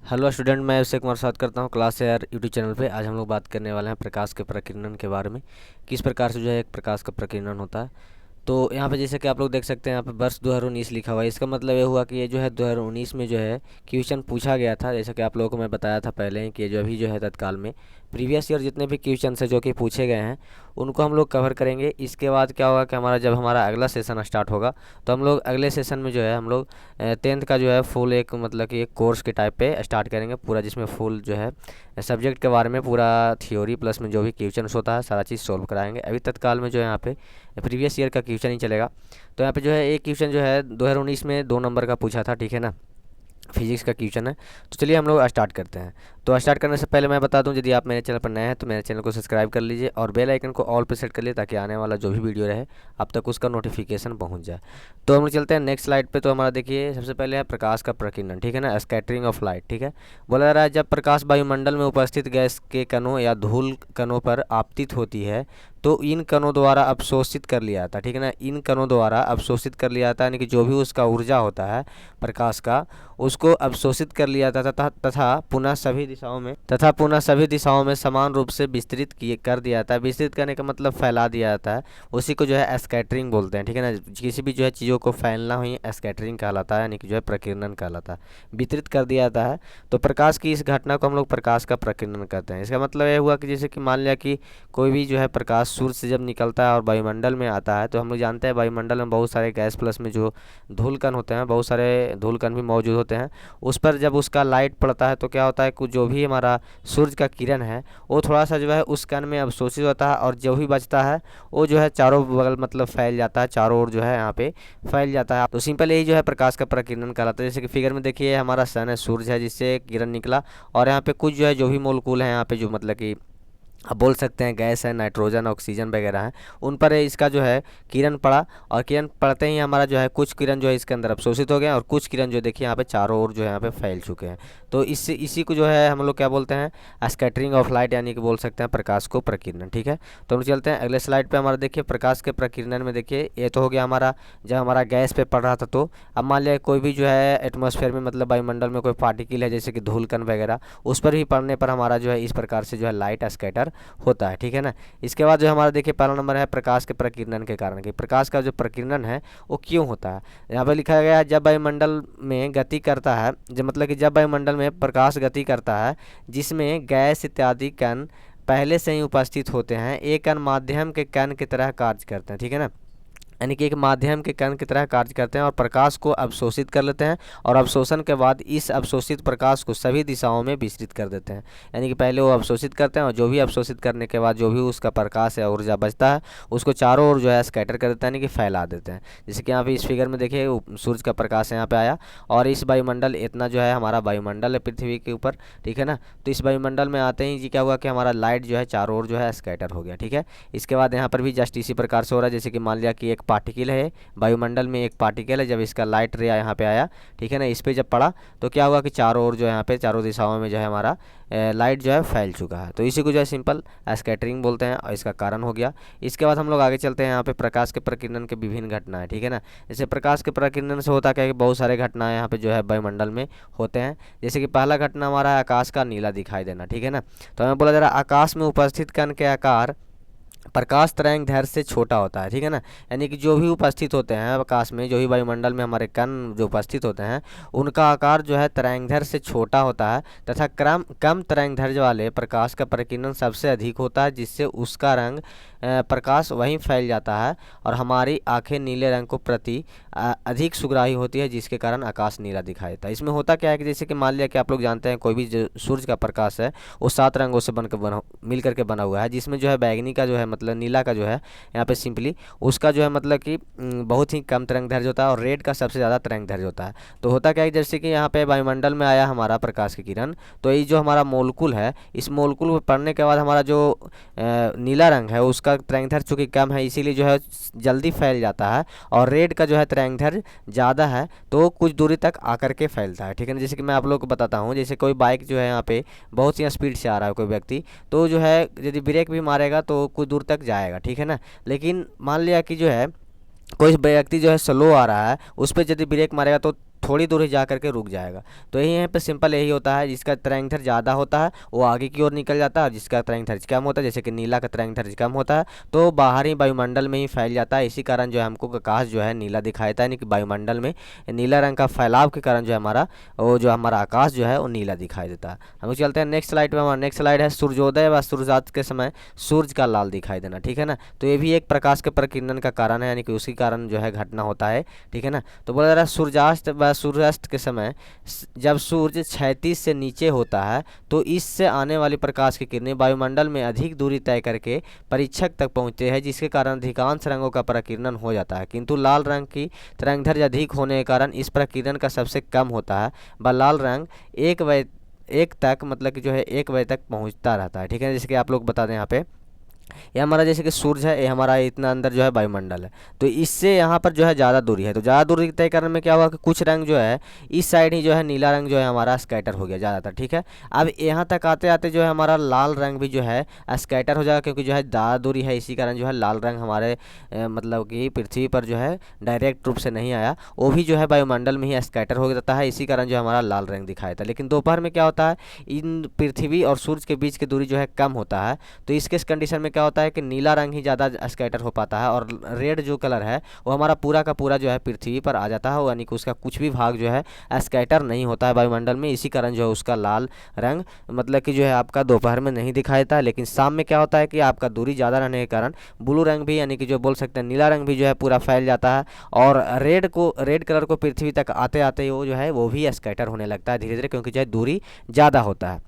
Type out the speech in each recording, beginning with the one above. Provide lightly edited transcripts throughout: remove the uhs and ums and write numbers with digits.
Hello student, मैं अभिषेक कुमार बात करता हूँ क्लास एयर यूट्यूब चैनल पे। आज हम लोग बात करने वाले हैं प्रकाश के प्रकीर्णन के बारे में। किस प्रकार से जो है एक प्रकाश का प्रकीर्णन होता है। तो यहाँ पे जैसे कि आप लोग देख सकते हैं, यहाँ पे वर्ष 2019 लिखा हुआ है। इसका मतलब ये हुआ कि ये जो है 2019 में जो है क्वेश्चन पूछा गया था। जैसा कि आप लोगों को मैं बताया था पहले ही कि ये जो अभी जो है तत्काल में प्रीवियस ईयर जितने भी क्वेश्चन है जो कि पूछे गए हैं उनको हम लोग कवर करेंगे। इसके बाद क्या होगा कि जब हमारा अगला सेशन स्टार्ट होगा तो हम लोग अगले सेशन में जो है हम लोग 10th का जो है फुल एक मतलब कि एक कोर्स के टाइप पे स्टार्ट करेंगे पूरा, जिसमें फुल जो है सब्जेक्ट के बारे में पूरा थ्योरी प्लस में जो भी क्वेश्चन होता है सारा चीज़ सोल्व कराएंगे। अभी तत्काल में जो है यहाँ पे प्रीवियस ईयर का क्वेश्चन ही चलेगा। तो यहाँ पे जो है एक क्वेश्चन जो है 2019 में 2 नंबर का पूछा था, ठीक है ना, फिजिक्स का क्वेश्चन है। तो चलिए हम लोग स्टार्ट करते हैं। तो स्टार्ट करने से पहले मैं बता दूं, यदि आप मेरे चैनल पर नए हैं तो मेरे चैनल को सब्सक्राइब कर लीजिए और बेल आइकन को ऑल पे सेट कर लीजिए ताकि आने वाला जो भी वीडियो रहे आप तक उसका नोटिफिकेशन पहुंच जाए। तो हम लोग चलते हैं नेक्स्ट स्लाइड पे। तो हमारा देखिए सबसे पहले है प्रकाश का प्रकीर्णन, ठीक है ना, स्कैटरिंग ऑफ लाइट। ठीक है, बोला जा रहा है जब प्रकाश वायुमंडल में उपस्थित गैस के कणों या धूल कणों पर आपतित होती है तो इन कणों द्वारा अवशोषित कर लिया जाता है। ठीक है ना, इन कणों द्वारा अवशोषित कर लिया जाता है, यानी कि जो भी उसका ऊर्जा होता है प्रकाश का उसको अवशोषित कर लिया जाता था तथा पुनः सभी दिशाओं में समान रूप से विस्तृत किए कर दिया जाता है। विस्तृत करने का मतलब फैला दिया जाता है, उसी को जो है स्कैटरिंग बोलते हैं। ठीक है ना, किसी भी जो है चीज़ों को फैलना ही स्कैटरिंग कहलाता है, यानी कि जो है प्रकीर्णन कहलाता है, वितरित कर दिया जाता है। तो प्रकाश की इस घटना को हम लोग प्रकाश का प्रकीर्णन कहते हैं। इसका मतलब ये हुआ कि जैसे कि मान लिया कि कोई भी जो है प्रकाश सूर्य से जब निकलता है और वायुमंडल में आता है तो हम लोग जानते हैं वायुमंडल में बहुत सारे गैस प्लस में जो धूल कण होते हैं, बहुत सारे धूल कण भी मौजूद होते हैं। उस पर जब उसका लाइट पड़ता है तो क्या होता है कि जो भी हमारा सूर्य का किरण है वो थोड़ा सा जो है उस कण में अवशोषित होता है और जो भी बचता है वो जो है चारों बगल मतलब फैल जाता है, चारों ओर जो है यहाँ पे फैल जाता है। तो सिंपल यही जो है प्रकाश का प्रकीर्णन कहलाता है। जैसे कि फिगर में देखिए हमारा सन है, सूर्य है जिससे किरण निकला और यहाँ पे कुछ जो है जो भी मोलकूल है यहाँ पे जो मतलब कि आप बोल सकते हैं गैस है, नाइट्रोजन ऑक्सीजन वगैरह है, उन पर इसका जो है किरण पड़ा और किरण पड़ते ही हमारा जो है कुछ किरण जो है इसके अंदर अवशोषित हो गए और कुछ किरण जो देखिए यहाँ पे चारों ओर जो है यहाँ पे फैल चुके हैं। तो इसी को जो है हम लोग क्या बोलते हैं स्कैटरिंग ऑफ लाइट, यानी कि बोल सकते हैं प्रकाश को प्रकीर्णन। ठीक है, तो हम चलते हैं अगले स्लाइड पर। हमारा देखिए प्रकाश के प्रकीर्णन में देखिए ये तो हो गया हमारा जब हमारा गैस पे पड़ रहा था। तो अब मान लिया कोई भी जो है एटमॉस्फेयर में मतलब वायुमंडल में कोई पार्टिकल है जैसे कि धूल कण वगैरह, उस पर भी पड़ने पर हमारा जो है इस प्रकार से जो है लाइट स्कैटर होता है। ठीक है ना, इसके बाद जो हमारा देखिए पहला नंबर है प्रकाश के प्रकीर्णन के कारण कि प्रकाश का जो प्रकीर्णन है वो क्यों होता है। यहाँ पर लिखा गया है जब वायुमंडल में गति करता है, जब मतलब कि जब वायुमंडल में प्रकाश गति करता है जिसमें गैस इत्यादि कण पहले से ही उपस्थित होते हैं, एक कण माध्यम के कण की तरह कार्य करते हैं। ठीक है ना, यानी कि एक माध्यम के कण की तरह कार्य करते हैं और प्रकाश को अवशोषित कर लेते हैं और अवशोषण के बाद इस अवशोषित प्रकाश को सभी दिशाओं में विस्तृत कर देते हैं। यानी कि पहले वो अवशोषित करते हैं और जो भी अवशोषित करने के बाद जो भी उसका प्रकाश या ऊर्जा बचता है उसको चारों ओर जो है स्कैटर कर देते हैं, यानी कि फैला देते हैं। जैसे कि यहाँ पे इस फिगर में देखिए सूर्य का प्रकाश यहाँ पे आया और इस वायुमंडल इतना जो है हमारा वायुमंडल है पृथ्वी के ऊपर। ठीक है ना, तो इस वायुमंडल में आते ही जी क्या हुआ कि हमारा लाइट जो है चारों ओर जो है स्कैटर हो गया। ठीक है, इसके बाद यहाँ पर भी जस्ट इसी प्रकार से हो रहा है। जैसे कि मान लिया कि एक पार्टिकल है वायुमंडल में, एक पार्टिकल है, जब इसका लाइट रे यहाँ पे आया, ठीक है ना, इस पे जब पड़ा तो क्या हुआ कि चारों ओर जो है यहाँ पे चारों दिशाओं में जो है हमारा लाइट जो है फैल चुका है। तो इसी को जो है सिंपल स्कैटरिंग बोलते हैं और इसका कारण हो गया। इसके बाद हम लोग आगे चलते हैं यहाँ पे प्रकाश के प्रकीर्णन के विभिन्न घटनाएं। ठीक है ना, जैसे प्रकाश के प्रकीर्णन से होता क्या है कि बहुत सारे घटनाएं यहाँ पे जो है वायुमंडल में होते हैं। जैसे कि पहला घटना हमारा है आकाश का नीला दिखाई देना। ठीक है ना, तो हमें बोला जा रहा है आकाश में उपस्थित कण के आकार प्रकाश तरंग दैर्घ्य से छोटा होता है। ठीक है ना, यानी कि जो भी उपस्थित होते हैं आकाश में, जो भी वायुमंडल में हमारे कण जो उपस्थित होते हैं उनका आकार जो है तरंग दैर्घ्य से छोटा होता है तथा कम तरंग दैर्घ्य वाले प्रकाश का प्रकीर्णन सबसे अधिक होता है, जिससे उसका रंग प्रकाश वहीं फैल जाता है और हमारी आंखें नीले रंग को प्रति अधिक सुग्राही होती है, जिसके कारण आकाश नीला दिखाई देता है। इसमें होता क्या है कि जैसे कि मान लिया कि आप लोग जानते हैं कोई भी जो सूर्य का प्रकाश है वो 7 रंगों से मिल करके बना हुआ है, जिसमें जो है बैगनी का जो है मतलब नीला का जो है यहाँ पे सिंपली उसका जो है मतलब कि बहुत ही कम तरंग दैर्घ्य होता है और रेड का सबसे ज़्यादा तरंग दैर्घ्य होता है। तो होता क्या है जैसे कि यहाँ पे वायुमंडल में आया हमारा प्रकाश की किरण, तो ये जो हमारा मोलकुल है इस मोलकुल को पढ़ने के बाद हमारा जो नीला रंग है उसका तरंग दैर्घ्य चूँकि कम है इसीलिए जो है जल्दी फैल जाता है और रेड का जो है तरंग दैर्घ्य ज़्यादा है तो कुछ दूरी तक आकर के फैलता है। ठीक है ना, जैसे कि मैं आप लोग को बताता हूँ, जैसे कोई बाइक जो है यहाँ पे बहुत ही स्पीड से आ रहा है कोई व्यक्ति, तो जो है यदि ब्रेक भी मारेगा तो कुछ दूर तक जाएगा। ठीक है ना, लेकिन मान लिया कि जो है कोई व्यक्ति जो है स्लो आ रहा है उस पर यदि ब्रेक मारेगा तो थोड़ी दूर ही जा करके रुक जाएगा। तो यही यहाँ पे सिंपल यही होता है, जिसका तरंग ज़्यादा होता है वो आगे की ओर निकल जाता है, और जिसका तरंग कम होता है, जैसे कि नीला का तरंग कम होता है तो बाहरी वायुमंडल में ही फैल जाता है। इसी कारण जो है हमको आकाश जो है नीला दिखाई देता है, यानी कि वायुमंडल में नीला रंग का फैलाव के कारण जो है हमारा आकाश जो है वो नीला दिखाई देता है। हम लोग चलते हैं नेक्स्ट स्लाइड पे। हमारा नेक्स्ट स्लाइड है सूर्योदय व सूर्यास्त के समय सूर्य का लाल दिखाई देना, ठीक है ना। तो ये भी एक प्रकाश के प्रकीर्णन का कारण है, यानी कि उसी कारण जो है घटना होता है, ठीक है ना। तो बोला जा रहा है सूर्यास्त व सूर्यास्त के समय जब सूर्य क्षैतिज से नीचे होता है तो इससे आने वाली प्रकाश की किरणें वायुमंडल में अधिक दूरी तय करके परीक्षक तक पहुंचते हैं, जिसके कारण अधिकांश रंगों का प्रकीर्णन हो जाता है। किंतु लाल रंग की तरंगदैर्घ्य अधिक होने के कारण इस प्रकीर्णन का सबसे कम होता है व लाल रंग एक तक मतलब कि जो है 1 बजे तक पहुंचता रहता है, ठीक है। जैसे कि आप लोग बता दें यहाँ पे, ये हमारा जैसे कि सूर्य है, ये हमारा इतना अंदर जो है वायुमंडल है, तो इससे यहाँ पर जो है ज़्यादा दूरी है। तो ज़्यादा दूरी तय करने में क्या हुआ कि कुछ रंग जो है इस साइड ही जो है नीला रंग जो है हमारा स्कैटर हो गया ज़्यादातर, ठीक है। अब यहाँ तक आते आते जो है हमारा लाल रंग भी जो है स्कैटर हो जाएगा, क्योंकि जो है ज़्यादा दूरी है, इसी कारण जो है लाल रंग हमारे मतलब कि पृथ्वी पर जो है डायरेक्ट रूप से नहीं आया, वो भी जो है वायुमंडल में ही स्कैटर हो जाता है। इसी कारण जो हमारा लाल रंग दिखाया था। लेकिन दोपहर में क्या होता है, इन पृथ्वी और सूर्य के बीच की दूरी जो है कम होता है, तो इसके कंडीशन में क्या होता है कि नीला रंग ही ज़्यादा स्कैटर हो पाता है, और रेड जो कलर है वो हमारा पूरा का पूरा जो है पृथ्वी पर आ जाता है, यानी कि उसका कुछ भी भाग जो है स्कैटर नहीं होता है वायुमंडल में। इसी कारण जो है उसका लाल रंग मतलब कि जो है आपका दोपहर में नहीं दिखाई देता है। लेकिन शाम में क्या होता है कि आपका दूरी ज़्यादा रहने के कारण ब्लू रंग भी, यानी कि जो बोल सकते हैं नीला रंग भी जो है पूरा फैल जाता है, और रेड कलर को पृथ्वी तक आते आते वो जो है वो भी स्कैटर होने लगता है धीरे धीरे, क्योंकि जो है दूरी ज़्यादा होता है।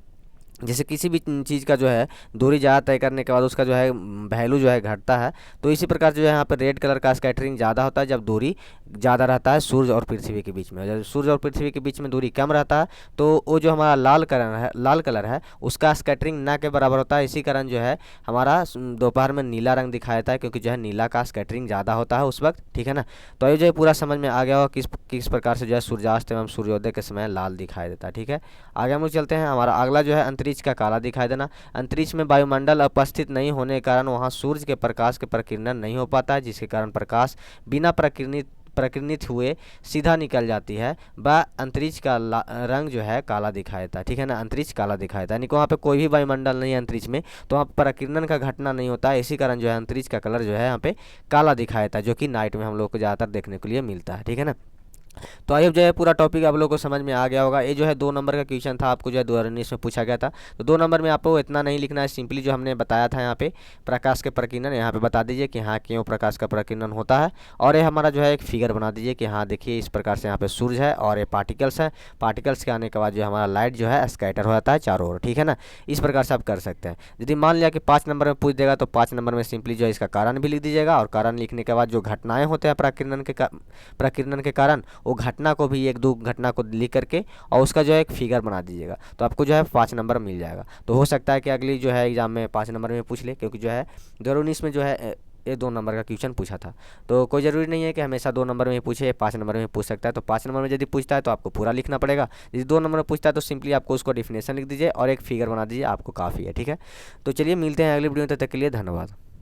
जैसे किसी भी चीज़ का जो है दूरी ज़्यादा तय करने के बाद उसका जो है वैल्यू जो है घटता है, तो इसी प्रकार जो है यहाँ पर रेड कलर का स्कैटरिंग ज़्यादा होता है जब दूरी ज़्यादा रहता है सूर्य और पृथ्वी के बीच में। जब सूर्य और पृथ्वी के बीच में दूरी कम रहता है तो वो जो हमारा लाल कलर है उसका स्कैटरिंग ना के बराबर होता है। इसी कारण जो है हमारा दोपहर में नीला रंग दिखाया जाता है, क्योंकि जो है नीला का स्कैटरिंग ज़्यादा होता है उस वक्त, ठीक है ना। तो ये जो है पूरा समझ में आ गया होगा किस प्रकार से जो है सूर्यास्त एवं सूर्योदय के समय लाल दिखाई देता है, ठीक है। आगे हम लोग चलते हैं। हमारा अगला जो है अंतरिक्ष का काला दिखाई देना। अंतरिक्ष में वायुमंडल उपस्थित नहीं होने के कारण वहां सूर्य के प्रकाश के प्रकीर्णन नहीं हो पाता है, जिसके कारण प्रकाश बिना प्रकीर्णित हुए सीधा निकल जाती है, वह अंतरिक्ष का रंग जो है काला दिखाई देता है, ठीक है ना। अंतरिक्ष काला दिखाई देता है, यानी कि वहाँ पे कोई भी वायुमंडल नहीं है अंतरिक्ष में, तो वहाँ प्रकीर्णन का घटना नहीं होता है। इसी कारण जो है अंतरिक्ष का कलर जो है यहाँ पे काला दिखाई देता है, जो कि नाइट में हम लोग को ज़्यादातर देखने के लिए मिलता है, ठीक है ना। तो आई होप जो है पूरा टॉपिक आप लोगों को समझ में आ गया होगा। ये जो है 2 नंबर का क्वेश्चन था, आपको जो है 2019 में पूछा गया था। तो 2 नंबर में आपको इतना नहीं लिखना है, सिंपली जो हमने बताया था यहाँ पे प्रकाश के प्रकीर्णन यहाँ पे बता दीजिए कि हाँ क्यों प्रकाश का प्रकीर्णन होता है, और ये हमारा जो है एक फिगर बना दीजिए कि हाँ देखिए इस प्रकार से यहाँ पे सूर्य है और ये पार्टिकल्स है, पार्टिकल्स के आने के बाद जो हमारा लाइट जो है स्कैटर हो जाता है चारों ओर, ठीक है ना। इस प्रकार से आप कर सकते हैं। यदि मान लिया कि 5 नंबर में पूछ देगा तो 5 नंबर में सिंपली जो है इसका कारण भी लिख दीजिएगा, और कारण लिखने के बाद जो घटनाएँ होते हैं प्रकीर्णन के कारण वो घटना को भी 1-2 घटना को लिख करके और उसका जो है एक फिगर बना दीजिएगा, तो आपको जो है 5 नंबर मिल जाएगा। तो हो सकता है कि अगली जो है एग्जाम में 5 नंबर में पूछ ले, क्योंकि जो है 2019 में जो है ये 2 नंबर का क्वेश्चन पूछा था। तो कोई ज़रूरी नहीं है कि हमेशा 2 नंबर में पूछे, 5 नंबर में पूछ सकता है। तो 5 नंबर में यदि पूछता है तो आपको पूरा लिखना पड़ेगा, यदि 2 नंबर में पूछता है तो सिंपली आपको उसको डेफिनेशन लिख दीजिए और एक फिगर बना दीजिए, आपको काफ़ी है, ठीक है। तो चलिए मिलते हैं अगली वीडियो में, तब तक के लिए धन्यवाद।